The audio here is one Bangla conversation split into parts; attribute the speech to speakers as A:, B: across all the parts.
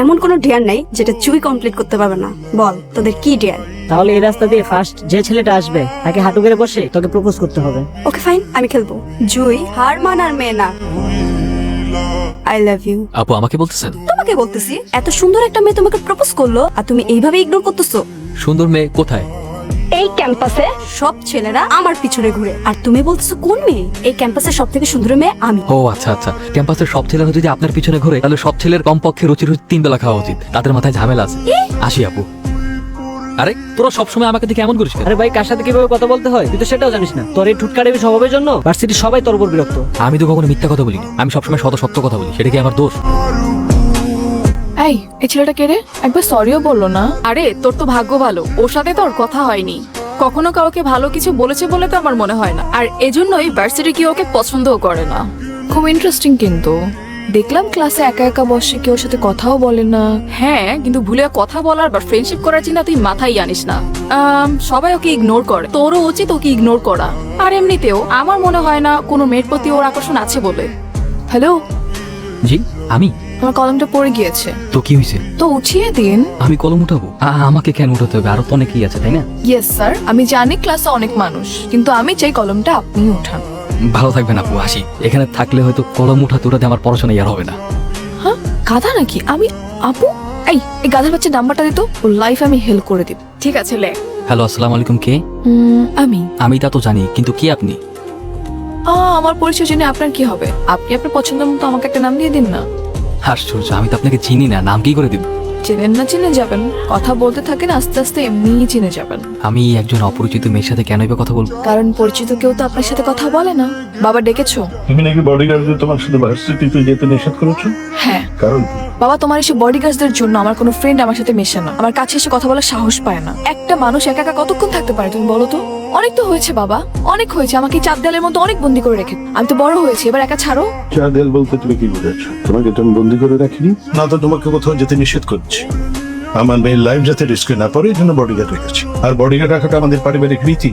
A: এমন কোনো ডিয়ার নাই যেটা চুই কমপ্লিট করতে পারবে না। বল তোদের কি ডিয়ার?
B: তাহলে এই রাস্তা দিয়ে ফার্স্ট যে ছেলেটা আসবে তাকে হাঁটু গেড়ে বসে তোকে প্রপোজ করতে হবে।
A: ওকে ফাইন, আমি খেলবো। জুই হার মানার মেয়ে না। I love you.
C: আপু আমাকে বলতেছেন?
A: তোমাকে বলতেছি, এত সুন্দর একটা মেয়ে তোমাকে প্রপোজ করলো আর তুমি এইভাবে ইগনোর করতেছো।
C: সুন্দর মেয়ে কোথায়?
A: এই ক্যাম্পাসে সব ছেলেরা আমার পিছনে ঘুরে আর তুমি বলতেছো কোন মেয়ে? এই ক্যাম্পাসের সব থেকে সুন্দর মেয়ে আমি।
C: ও আচ্ছা আচ্ছা, ক্যাম্পাসের সব ছেলেরা যদি আপনার পিছনে ঘুরে তাহলে সব ছেলের কমপক্ষে রুচি 3 বেলা খাওয়া উচিত। তাদের মাথায় ঝামেলা আছে। আসি আপু। আরে তোরা সবসময় আমাকে দেখে এমন করিস কেন?
B: আরে ভাই, কার সাথে কিভাবে কথা বলতে হয় তুই তো সেটাও জানিস না। তোর এই ঠুটকারেমি স্বভাবের জন্য ভার্সিটির সবাই তোর উপর বিরক্ত।
C: আমি তো কখনো মিথ্যা কথা বলিনি, আমি সবসময় সত্য কথা বলি। সেটা কি আমার দোষ?
D: এই ছেলেটা কে রে? একবার সরিও বললো না। আরে তোর তো ভাগ্য ভালো, ওর সাথে তোর কথা হয়নি। কখনো কাউকে ভালো কিছু বলেছে বলে তো আমার মনে হয় না, আর এজন্যই ভার্সিটি কি ওকে পছন্দও করে না। খুব ইন্টারেস্টিং কিন্তু দেখলাম ক্লাসে একা একা বসে, কেউ সাথে কথাও বলে না। হ্যাঁ, কিন্তু ভুলে কথা বলার বা ফ্রেন্ডশিপ করার চিন্তা তুই মাথায় আনিস না। সবাই ওকে ইগনোর করে, তোরও উচিত ওকে ইগনোর করা। আর এমনিতেও আমার মনে হয় না কোনো মেয়ের প্রতি ওর আকর্ষণ আছে বলে। হ্যালো,
C: জি আমি।
D: আমার কলমটা পড়ে গিয়েছে,
C: তো কি হয়েছে?
D: তো উঠিয়ে দিন।
C: আমি কলম উঠাবো? আমাকে কেন উঠাতে হবে? আরো তো অনেকেই আছে, তাই না?
D: ইয়েস স্যার, আমি জানি ক্লাসে অনেক মানুষ, কিন্তু আমি চাই কলমটা আপনি উঠান।
C: ভালো থাকবেন আপু, আসি। এখানে থাকলে হয়তো কলম উঠাতে আমার পড়াশোনা আর হবে না।
D: হ্যাঁ, গাধা নাকি আমি? আপু, এই গাধার বাচ্চা নাম্বারটা দিত, ওর লাইফ আমি হেল্প করে দিব। ঠিক আছে, লে।
C: হ্যালো, আসসালামু আলাইকুম। কে? আমি তা তো জানি, কিন্তু কে আপনি?
D: আমার পরিচয় জেনে আপনার কি হবে? আপনি আপনার পছন্দ মতো আমাকে একটা নাম দিয়ে দিন না।
C: আশ্চর্য, আমি তো আপনাকে চিনি না, নাম কি করে দিব?
D: চেনেন না চিনে যাবেন, কথা বলতে থাকেন, আস্তে আস্তে এমনিই চিনে যাবেন।
C: আমি একজন অপরিচিত মেয়ের সাথে কেনই বা কথা বলবো?
D: কারণ পরিচিত কেউ তো আপনার সাথে কথা বলে না। বাবা ডেকেছো?
E: তুমি নাকি বডিগার্ডদের তোমার সাথে ভার্সিটিতে যেতে নিষেধ করেছো?
D: হ্যাঁ।
E: কারণ কি?
D: বাবা, তোমার এসে বডিগার্ডদের জন্য আমার কোনো ফ্রেন্ড আমার সাথে মেশে না, আমার কাছে এসে কথা বলার সাহস পায় না। একটা মানুষ একা একা কতক্ষণ থাকতে পারে তুমি বলো তো? অনেক তো হয়েছে বাবা, অনেক হয়েছে। আমাকে চাপ দেয়ালের মধ্যে অনেক বন্দি করে রেখে আমি তো বড় হয়েছি, এবার একা ছাড়ো।
E: চাঁদেল বলতে তুমি কি বুঝাচ্ছো? তোমাকে তো আমি বন্দি করে রাখিনি, না তো তোমাকে কোথাও যেতে নিষেধ করছি। আমার মেয়ের লাইফ যাতে রিস্কে না পড়ে এই জন্য বডিগার্ড রেখেছি। আর বডিগার্ড রাখাটা আমাদের পারিবারিক রীতি।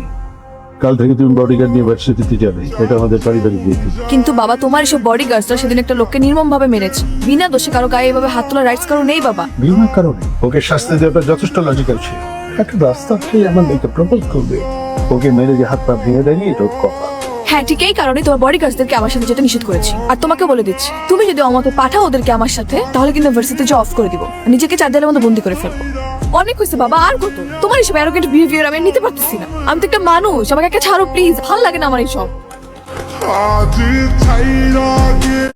E: কাল থেকে তুমি বডিগার্ড নিয়ে ভার্সিটিতে যাবে, এটা আমাদের পারিবারিক রীতি।
D: কিন্তু বাবা, তোমার এসব বডিগার্ডরা সেদিন একটা লোককে নির্মম ভাবে মেরেছে, বিনা দোষে কারো গায়ে এভাবে হাত তোলা রাইটস কারো নেই বাবা।
E: বিনা কারণে ওকে শাস্তি দেওয়াটা যথেষ্ট লজিক্যাল ছিল। একটা রাস্তা খেয়ে আমার মেয়েকে প্রপোজ করবে, ওকে মেরে যে হাত পা ভেঙে দেয়নি, এটা ওর কপাল।
D: হ্যাঁ, ঠিক এই কারণে তোমার বডিগার্ডদেরকে আমার সাথে যেতে নিষেধ করেছি। আর তোমাকে বলে দিচ্ছি, তুমি যদি আমাকে পাঠাও ওদেরকে আমার সাথে, তাহলে কিন্তু ভার্সিটিতে জব অফ করে দিব, নিজেকে চার দেয়ালের মধ্যে বন্দি করে ফেলবো। অনেক হয়েছে বাবা, আর কত? তোমার এসব অ্যারোগেন্ট বিহেভিয়ার আমি নিতে পারতেছি না। আমি তো একটা মানুষ, আমাকে একটা ছাড়ো প্লিজ, ভালো লাগে না আমার এইসব।